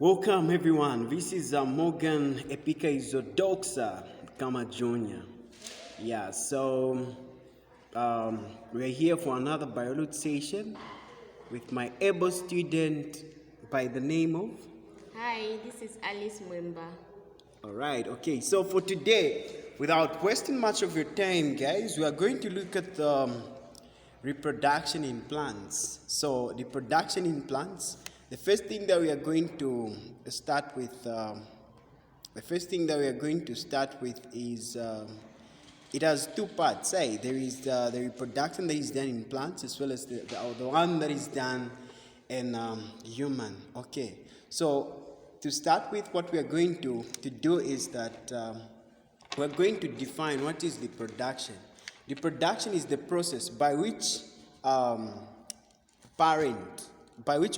Welcome everyone. This is Morgan Epika Izodoxa Kama Jr. Yeah, so we're here for another biology session with my able student by the name of. Hi, this is Alice Mwemba. All right, okay. So for today, without wasting much of your time, guys, we are going to look at reproduction in plants. So reproduction in plants. The first thing that we are going to start with, is it has two parts. There is the reproduction that is done in plants as well as the one that is done in human. Okay, so to start with, what we are going to do is that we're going to define what is reproduction. Reproduction is the process by which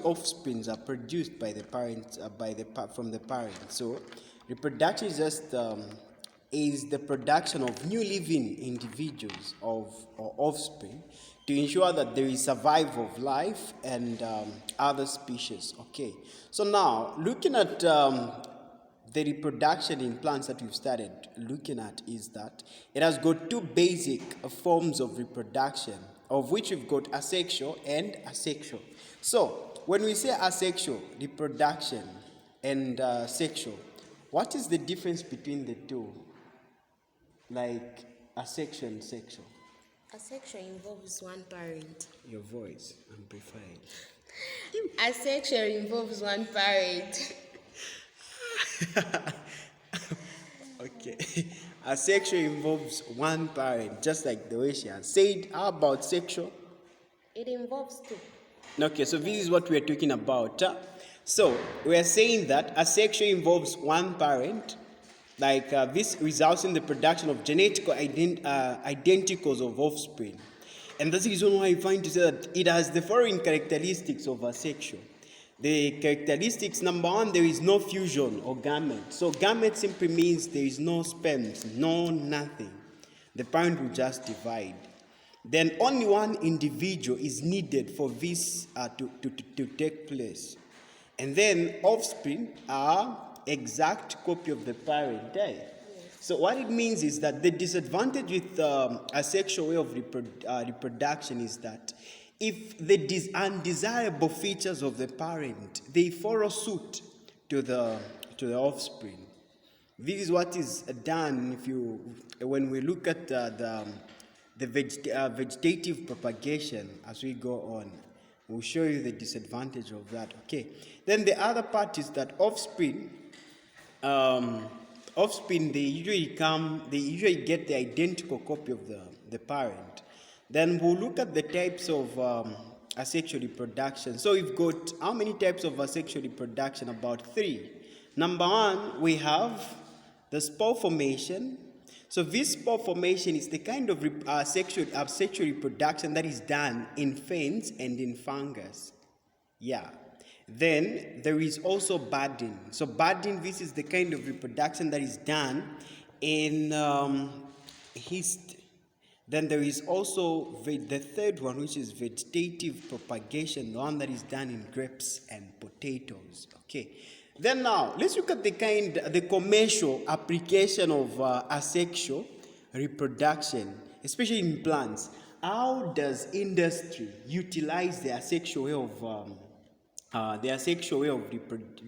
offsprings are produced by the parent, from the parent. So reproduction is just is the production of new living individuals or offspring to ensure that there is survival of life and other species. Okay, so now looking at the reproduction in plants that we've started looking at is that it has got two basic forms of reproduction, of which we've got asexual and asexual. So when we say asexual reproduction and sexual, what is the difference between the two? Like asexual and sexual. Asexual involves one parent. Your voice amplified. Asexual involves one parent. Okay. Asexual involves one parent, just like the way she has said. How about sexual? It involves two. Okay, so this is what we are talking about. So we are saying that asexual involves one parent, like this results in the production of genetic identicals of offspring. And that's the reason why I find to say that it has the following characteristics of asexual. The characteristics, number one, there is no fusion or gamete. So gamete simply means there is no sperms, no nothing. The parent will just divide. Then only one individual is needed for this to take place. And then offspring are exact copy of the parent. So what it means is that the disadvantage with asexual way of reproduction is that if the undesirable features of the parent, they follow suit to the offspring. This is what is done when we look at the vegetative propagation as we go on. We'll show you the disadvantage of that. Okay. Then the other part is that offspring, they usually get the identical copy of the parent. Then we'll look at the types of asexual reproduction. So we've got how many types of asexual reproduction? About 3. Number one, we have the spore formation. So this spore formation is the kind of asexual reproduction that is done in ferns and in fungus. Yeah. Then there is also budding. So budding, this is the kind of reproduction that is done in yeast. Then there is also the third one, which is vegetative propagation, the one that is done in grapes and potatoes. Okay. Then now, let's look at the commercial application of asexual reproduction, especially in plants. How does industry utilize the asexual way of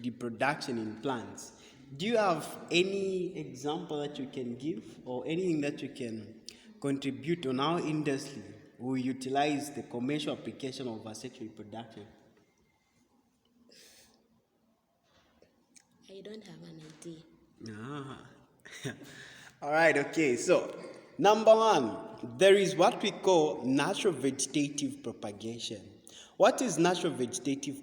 reproduction in plants? Do you have any example that you can give or anything that you can contribute on how industry will utilize the commercial application of asexual reproduction? I don't have an idea. All right, okay. So, number one, there is what we call natural vegetative propagation. What is natural vegetative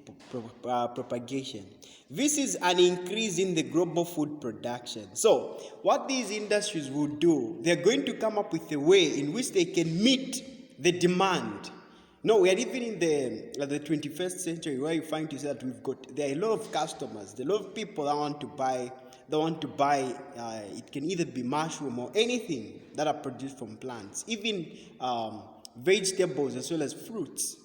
propagation? This is an increase in the global food production. So, what these industries will do, they're going to come up with a way in which they can meet the demand. No, we are living in the 21st century where you find to say that there are a lot of customers, there are a lot of people that want to buy. It can either be mushroom or anything that are produced from plants, even vegetables as well as fruits.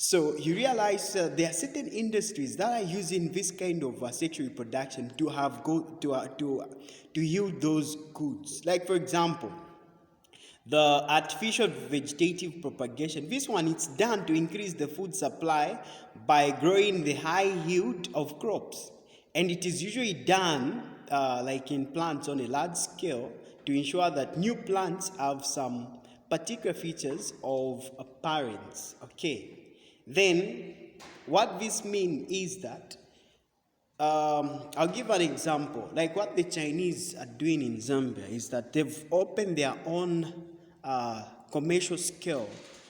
So you realize there are certain industries that are using this kind of sexual reproduction to have to yield those goods. Like for example, the artificial vegetative propagation. This one it's done to increase the food supply by growing the high yield of crops, and it is usually done like in plants on a large scale to ensure that new plants have some particular features of parents. Okay. Then, what this means is that I'll give an example. Like what the Chinese are doing in Zambia is that they've opened their own commercial scale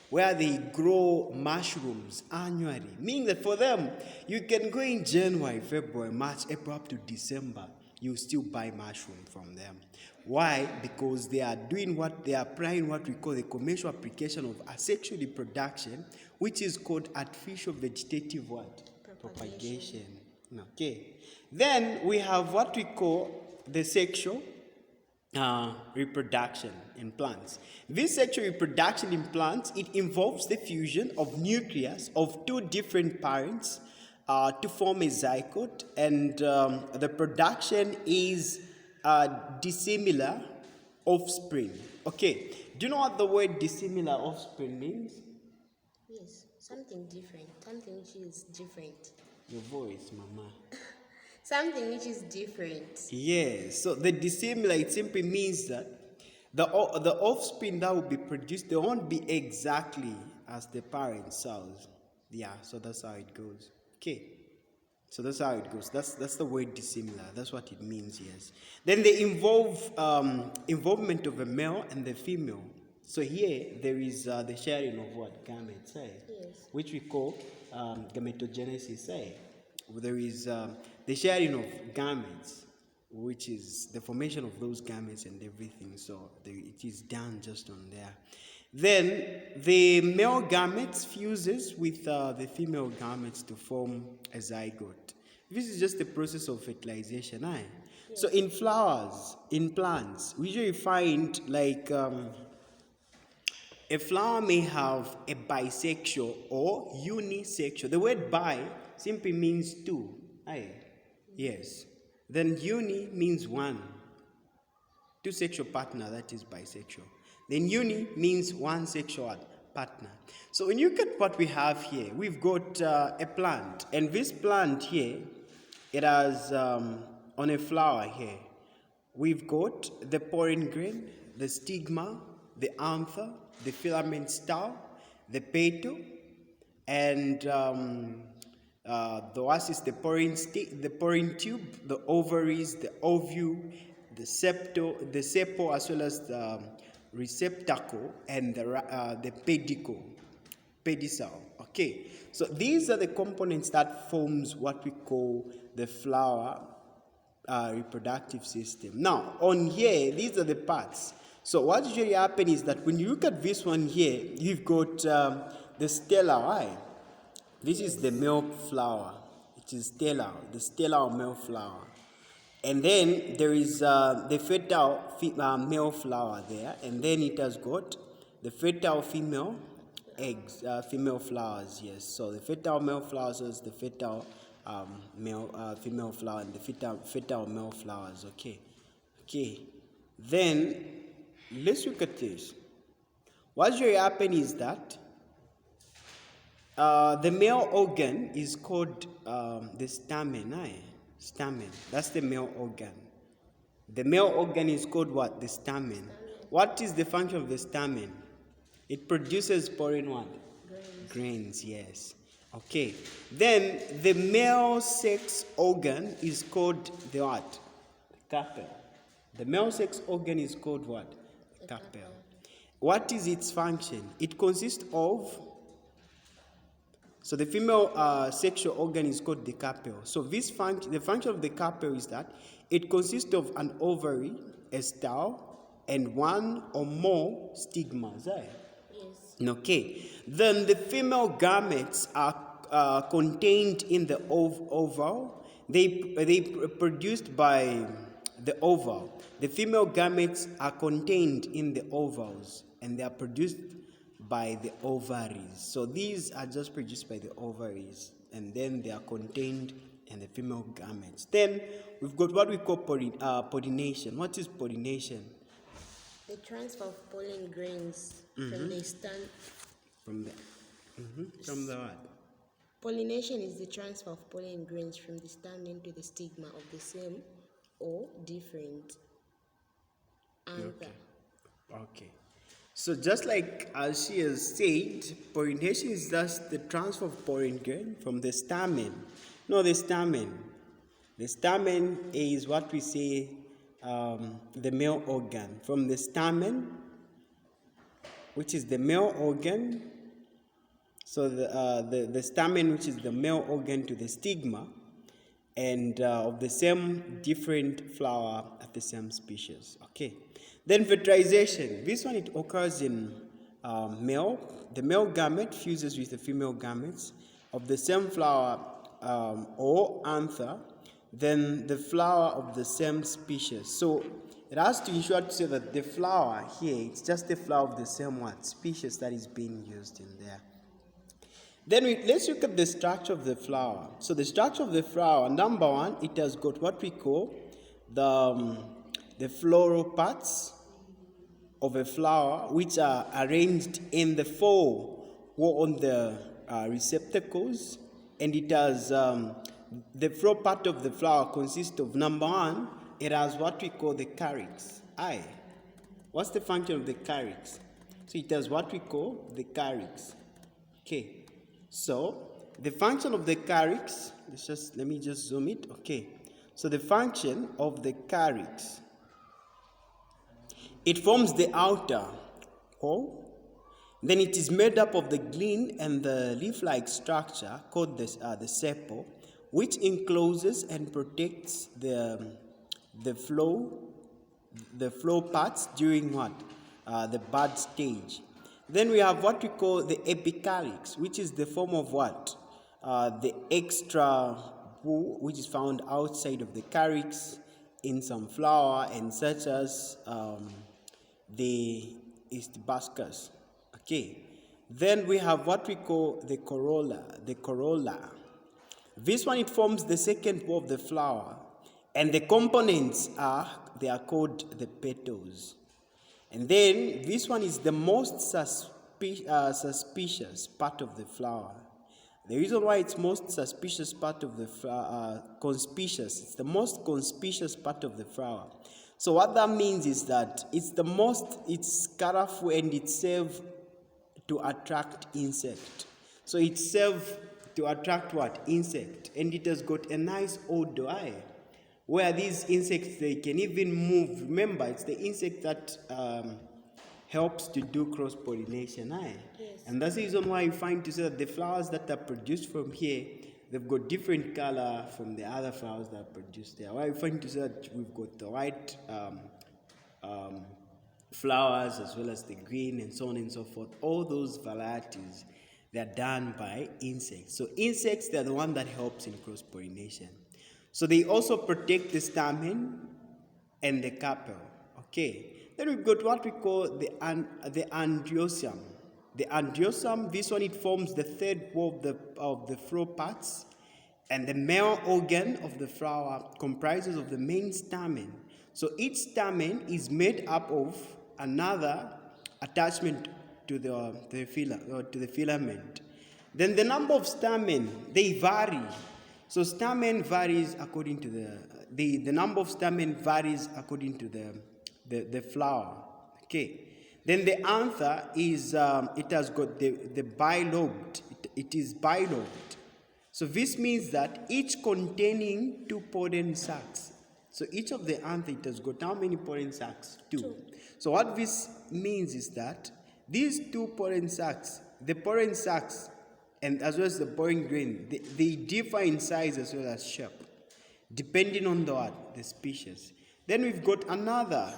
where they grow mushrooms annually. Meaning that for them, you can go in January, February, March, April, up to December, you still buy mushroom from them. Why? Because they are applying what we call the commercial application of asexual reproduction, which is called artificial vegetative what? Propagation. Okay. Then we have what we call the sexual reproduction in plants. This sexual reproduction in plants, it involves the fusion of nucleus of two different parents to form a zygote, and the production is dissimilar offspring. Okay, do you know what the word dissimilar offspring means? Yes, something different. Something which is different. Your voice, mama. Something which is different. Yes, so the dissimilar, it simply means that the offspring that will be produced, they won't be exactly as the parent cells. Yeah, so that's how it goes. Okay. So that's how it goes. That's the word dissimilar. That's what it means, yes. Then they involve involvement of a male and the female. So here there is the sharing of what gametes, Yes. which we call gametogenesis. There is the sharing of gametes, which is the formation of those gametes and everything. So it is done just on there. Then the male gametes fuses with the female gametes to form a zygote. This is just the process of fertilization. Yes. So in flowers, in plants, we usually find like a flower may have a bisexual or unisexual. The word bi simply means two. Yes. Then uni means one. Two sexual partner, that is bisexual. Then uni means one sexual partner. So when you look at what we have here, we've got a plant. And this plant here, it has on a flower here, we've got the pollen grain, the stigma, the anther, the filament style, the petal, and the oasis, the pollen tube, the ovaries, the ovule, the sepal, as well as the receptacle, and the pedicel. Okay, so these are the components that forms what we call the flower reproductive system. Now, on here, these are the parts. So what usually happens is that when you look at this one here, you've got the stellar. This is the male flower. It is stellar, the stellar male flower. And then there is the fertile male flower there, and then it has got the fertile female eggs, female flowers. Yes, so the fertile male flowers is the fertile female flower, and the fertile male flowers. Okay. Then let's look at this. What usually happens is that the male organ is called the stamen. Stamen. That's the male organ. The male organ is called what? The stamen. What is the function of the stamen? It produces pollen what? Grains, yes. Okay. Then the male sex organ is called the what? The carpel. The male sex organ is called what? The carpel. What is its function? It consists of, so the female sexual organ is called the carpel. So the function of the carpel is that it consists of an ovary, a style, and one or more stigmas. Yes. Okay. Then the female gametes are contained in the oval. They produced by the oval. The female gametes are contained in the ovals, and they are produced by the ovaries. So these are just produced by the ovaries, and then they are contained in the female gametes. Then we've got what we call pollination. What is pollination? The transfer of pollen grains from the stand. From the from the what? Pollination is the transfer of pollen grains from the stamen to the stigma of the same or different anther. Okay. So just like as she has said, pollination is just the transfer of pollen grain from the stamen. No, the stamen. The stamen is what we say the male organ. From the stamen, which is the male organ, so the stamen, which is the male organ, to the stigma, and of the same different flower at the same species. Okay. Then fertilization. This one, it occurs in male. The male gamete fuses with the female gametes of the same flower or anther, then the flower of the same species. So it has to ensure to say that the flower here, it's just the flower of the same one species that is being used in there. Then let's look at the structure of the flower. So the structure of the flower, number one, it has got what we call the floral parts of a flower, which are arranged in the four or on the receptacles, and it has the floral part of the flower consists of, number one, it has what we call the calyx. What's the function of the calyx? So it has what we call the calyx. Okay. So the function of the calyx, let me just zoom it. Okay. So the function of the calyx, it forms the outer core. Then it is made up of the gland and the leaf-like structure called the sepal, which encloses and protects the flow parts during what? The bud stage. Then we have what we call the epicalyx, which is the form of what? The extra wool, which is found outside of the calyx in some flower, and such as the hibiscus. Okay. Then we have what we call the corolla. This one, it forms the second wall of the flower, and the components are called the petals. And then this one is the most suspicious part of the flower. The reason why it's most suspicious part of the flower, it's the most conspicuous part of the flower. So what that means is that it's colorful, and it's served to attract insect. So it's served to attract what? Insect. And it has got a nice odor, where these insects, they can even move. Remember, it's the insect that helps to do cross-pollination. Yes. And that's the reason why you find to say that the flowers that are produced from here, they've got different color from the other flowers that are produced there. Why you find to say that we've got the white flowers as well as the green and so on and so forth. All those varieties, they're done by insects. So insects, they're the one that helps in cross-pollination. So they also protect the stamen and the carpel. Okay. Then we've got what we call the androsum. The androsum, this one, it forms the third wall of the flower parts, and the male organ of the flower comprises of the main stamen. So each stamen is made up of another attachment to the filament. Then the number of stamen, they vary. So stamen varies according to the number of stamen varies according to the flower. Okay. Then the anther is it has got the bilobed. It is bilobed. So this means that each containing 2 pollen sacs. So each of the anther, it has got how many pollen sacs? 2. So what this means is that these 2 pollen sacs, the pollen sacs, and as well as the pollen grain, they differ in size as well as shape, depending on the species. Then we've got another.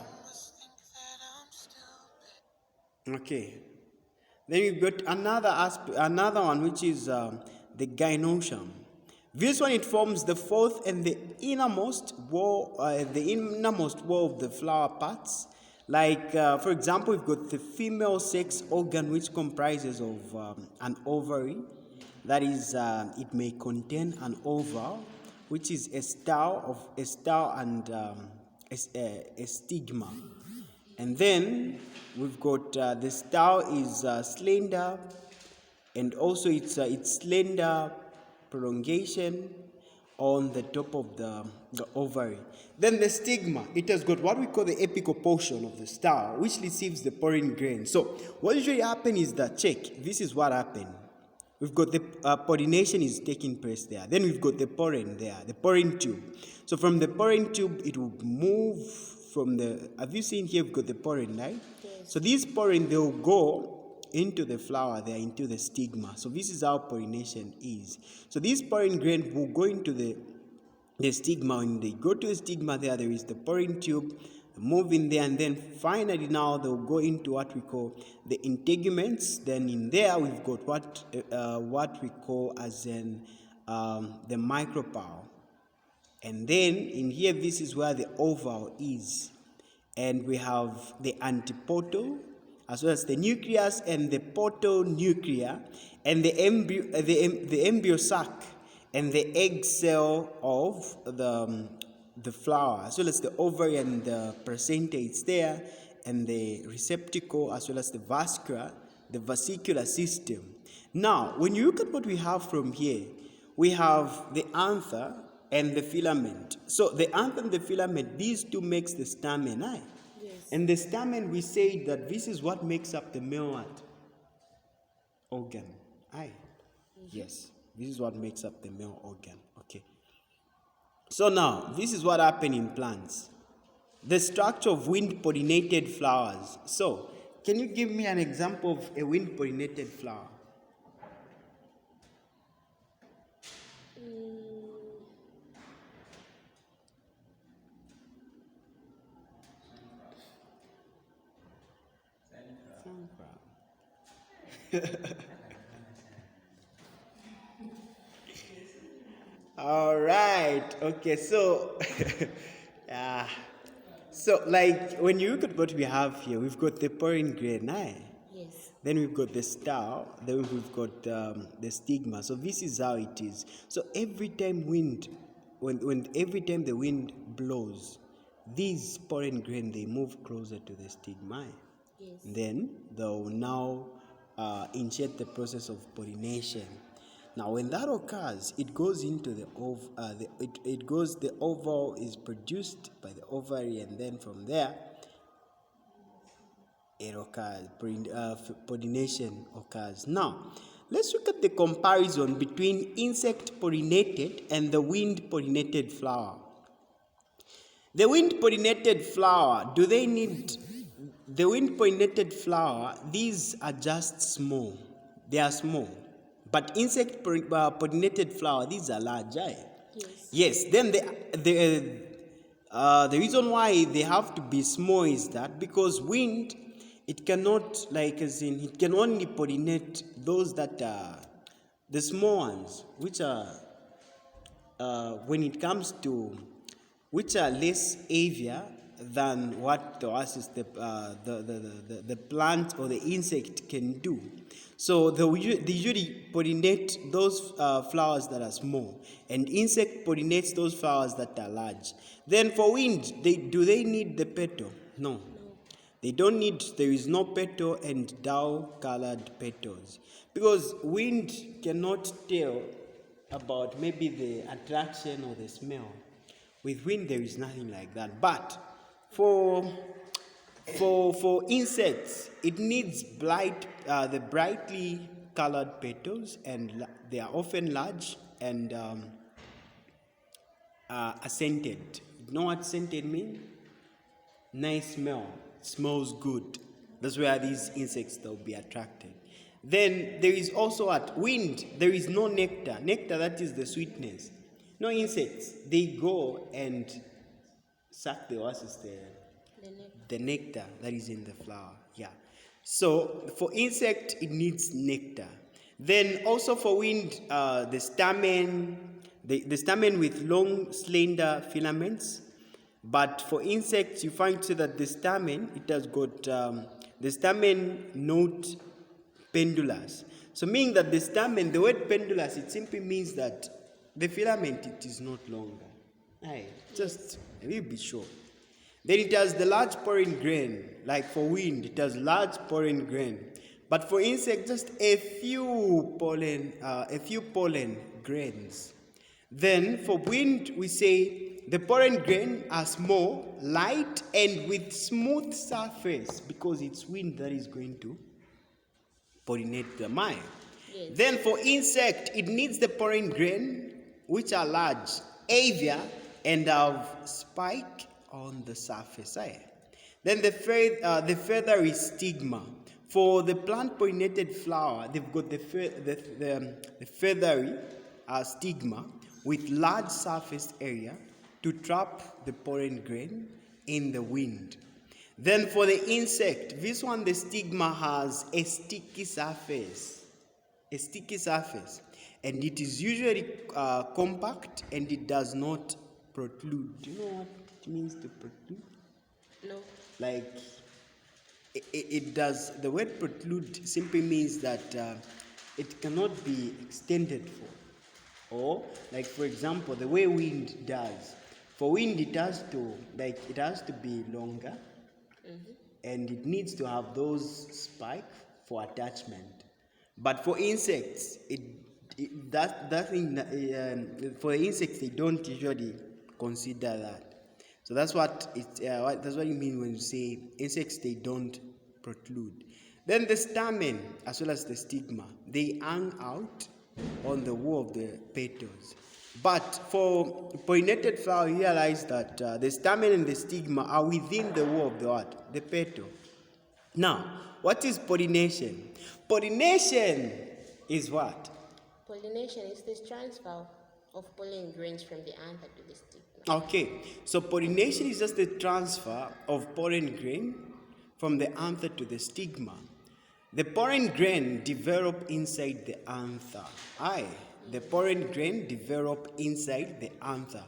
Okay. Then we've got another one, which is the gynoecium. This one, it forms the fourth and the innermost wall of the flower parts, Like, for example, we've got the female sex organ, which comprises of an ovary. That is, it may contain an oval, which is a star and a stigma. And then we've got the star is slender, and also it's slender prolongation on the top of the ovary. Then the stigma, it has got what we call the apical portion of the star, which receives the pollen grain. So what usually happens is that, check, this is what happened. We've got the pollination is taking place there. Then we've got the pollen there, the pollen tube. So from the pollen tube, it will move from the, have you seen here, we've got the pollen, right? Yes. So these pollen, they will go into the flower there, into the stigma. So this is how pollination is. So these pollen grain will go into the stigma. When they go to the stigma there is the pollen tube, move in there, and then finally now they'll go into what we call the integuments. Then in there we've got what we call as in the micropyle. And then in here, this is where the oval is. And we have the antiportal, as well as the nucleus and the portal nuclear, and the embryo sac, and the egg cell of the flower, as well as the ovary and the placenta, it's there, and the receptacle, as well as the vesicular system. Now, when you look at what we have from here, we have the anther and the filament. So the anther and the filament, these two makes the stamen, right? Yes. And the stamen, we say that this is what makes up the male organ. Aye. Yes. This is what makes up the male organ. Okay. So now, this is what happens in plants. The structure of wind-pollinated flowers. So, can you give me an example of a wind-pollinated flower? All right. Okay. So, so like when you look at what we have here, we've got the pollen grain, eh? Yes. Then we've got the star. Then we've got the stigma. So this is how it is. So every time every time the wind blows, these pollen grain, they move closer to the stigma. Yes. Then they'll now initiate the process of pollination. Now, when that occurs, it goes into the the oval is produced by the ovary, and then from there, it occurs, pollination occurs. Now, let's look at the comparison between insect pollinated and the wind pollinated flower. The wind pollinated flower, the wind pollinated flower, these are just small. They are small. But insect pollinated flower, these are large, right? Yes. Yes. Then the reason why they have to be small is that because wind, it cannot, it can only pollinate those that are the small ones, which are when it comes to which are less heavier than what the plant or the insect can do. So they usually pollinate those flowers that are small, and insect pollinates those flowers that are large. Then for wind, do they need the petal? No. They don't need, there is no petal and dull-colored petals. Because wind cannot tell about maybe the attraction or the smell. With wind, there is nothing like that. But for insects, it needs the brightly colored petals, and they are often large and scented. You know what scented means? Nice smell. It smells good. That's where these insects will be attracted. Then there is also at wind, there is no nectar. Nectar, that is the sweetness. No insects. They go and suck the nectar that is in the flower. Yeah. So for insect, it needs nectar. Then also for wind, the stamen with long, slender filaments. But for insects, you find so that the stamen, it has got the stamen not pendulous. So meaning that the stamen, the word pendulous, it simply means that the filament, it is not longer. Aye, just a little bit short. Then it has the large pollen grain, like for wind, it has large pollen grain. But for insect, just a few pollen grains. Then for wind, we say the pollen grain are small, light, and with smooth surface, because it's wind that is going to pollinate the mine. Yes. Then for insect, it needs the pollen grain, which are large, heavier, and have spike on the surface. Then the feathery stigma. For the plant pollinated flower, they've got the feathery stigma with large surface area to trap the pollen grain in the wind. Then for the insect, this one, the stigma has a sticky surface, and it is usually compact, and it does not protrude. Do you know what it means to protrude? No. Like, it does, the word protrude simply means that it cannot be extended for. Or, like for example, the way wind does. For wind, it has to be longer, and it needs to have those spikes for attachment. But for insects, for insects, they don't usually consider that. So that's what you mean when you say insects, they don't protrude. Then the stamen, as well as the stigma, they hang out on the wall of the petals. But for pollinated flower, you realize that the stamen and the stigma are within the wall of the petal. Now, what is pollination? Pollination is what? Pollination is the transfer of pollen grains from the anther to the stigma. Okay, so pollination is just the transfer of pollen grain from the anther to the stigma. The pollen grain develop inside the anther. The pollen grain develop inside the anther.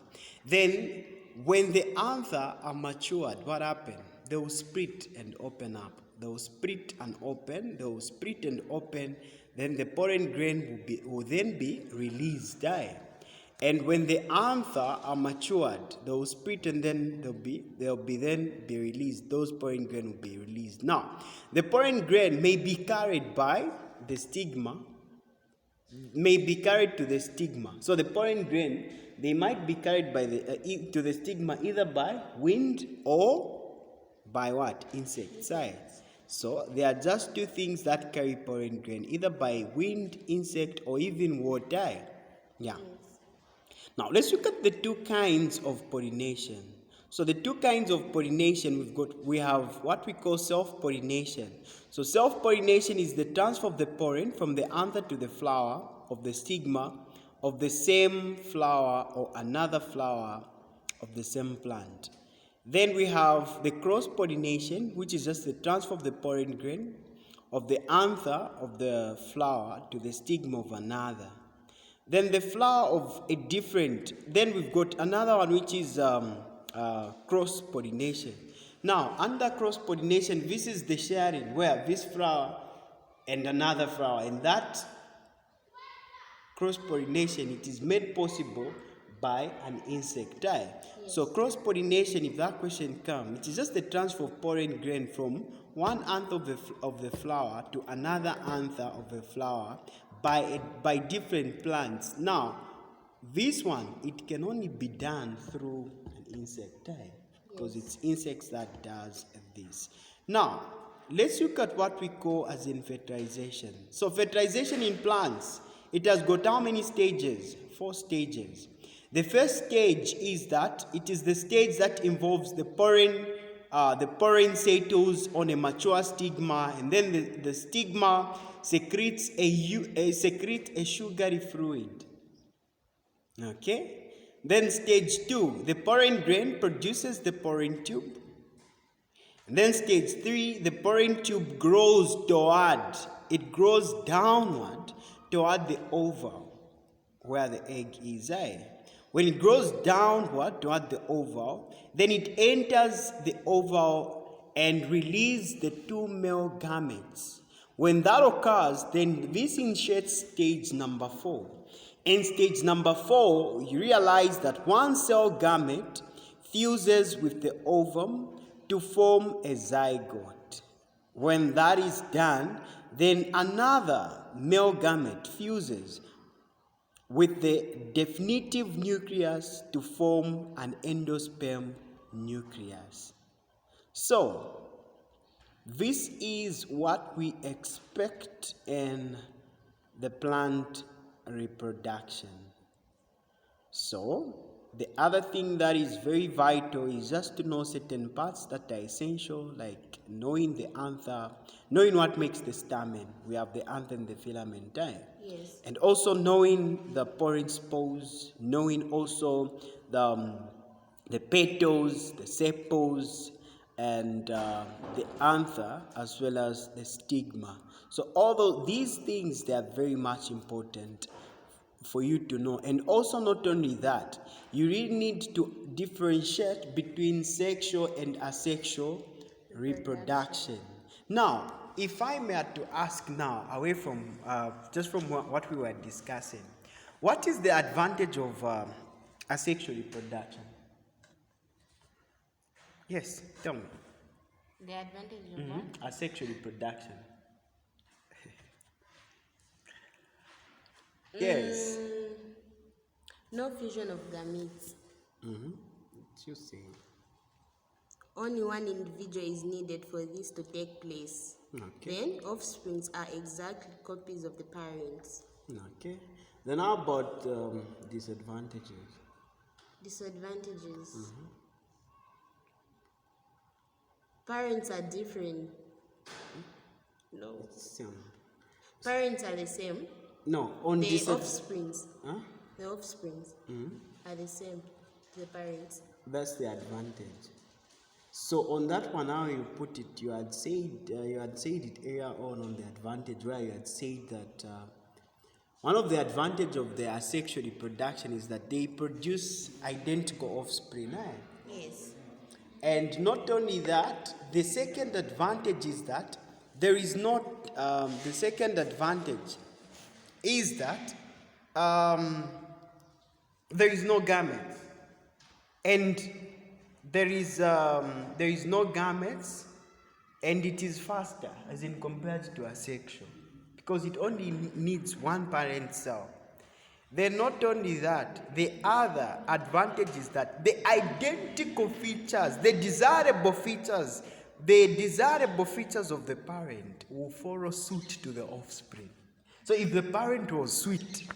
Then, when the anther are matured, what happens? They will split and open up. They will split and open. They will split and open. Then the pollen grain will then be released. And when the anther are matured, they will split and then they'll be released. Those pollen grain will be released. Now, the pollen grain may be carried by the stigma, may be carried to the stigma. So the pollen grain, they might be carried by to the stigma either by wind or by what? Insects. So there are just two things that carry pollen grain, either by wind, insect, or even water. Yeah. Now, let's look at the two kinds of pollination. So the two kinds of pollination we have what we call self-pollination. So self-pollination is the transfer of the pollen from the anther to the flower of the stigma of the same flower or another flower of the same plant. Then we have the cross-pollination, which is just the transfer of the pollen grain of the anther of the flower to the stigma of another. Then the flower of a different, then we've got another one which is cross-pollination. Now, under cross-pollination, this is the sharing where this flower and another flower, and that cross-pollination, it is made possible by an insect. So cross-pollination, if that question comes, it is just the transfer of pollen grain from one anther of the flower to another anther of the flower by different plants. Now, this one, it can only be done through an insect, because it's insects that does this. Now, let's look at what we call as in fertilization. So fertilization in plants, it has got how many stages? 4 stages. The first stage is that it is the stage that involves the pollen settles on a mature stigma, and then the stigma secretes a sugary fluid. Okay? Then stage 2, the pollen grain produces the pollen tube. And then stage 3, the pollen tube grows downward toward the oval where the egg is. When it grows downward toward the oval, then it enters the oval and releases the two male gametes. When that occurs, then this initiates stage number 4. In stage number 4, you realize that one cell gamete fuses with the ovum to form a zygote. When that is done, then another male gamete fuses with the definitive nucleus to form an endosperm nucleus. So, this is what we expect in the plant reproduction. So, the other thing that is very vital is just to know certain parts that are essential, like knowing the anther, knowing what makes the stamen. We have the anther and the filament type. Yes. And also knowing the pouring spores, knowing also the petals, the sepals, and the anther, as well as the stigma. So all these things, they are very much important for you to know. And also, not only that, you really need to differentiate between sexual and asexual reproduction. Now, if I may have to ask now, away from just from what we were discussing, what is the advantage of asexual reproduction? Yes, tell me. The advantage of what? Asexual reproduction. Yes. No fusion of gametes. What you say? Only one individual is needed for this to take place. Okay. Then offsprings are exactly copies of the parents. Okay. Then how about disadvantages? Disadvantages. Parents are different. No. Same. Parents are the same. No, on The this. offsprings. Huh? The offsprings are the same to the parents. That's the advantage. So on that one, how you put it, you had said it earlier on the advantage, where you had said that one of the advantage of the asexual reproduction is that they produce identical offspring. Yes. And not only that, the second advantage is that there is not. The second advantage is that there is no gametes, and there is no gametes, and it is faster, as in compared to asexual, because it only needs one parent cell. Then not only that, the other advantage is that the identical features, the desirable features of the parent will follow suit to the offspring. So if the parent was sweet,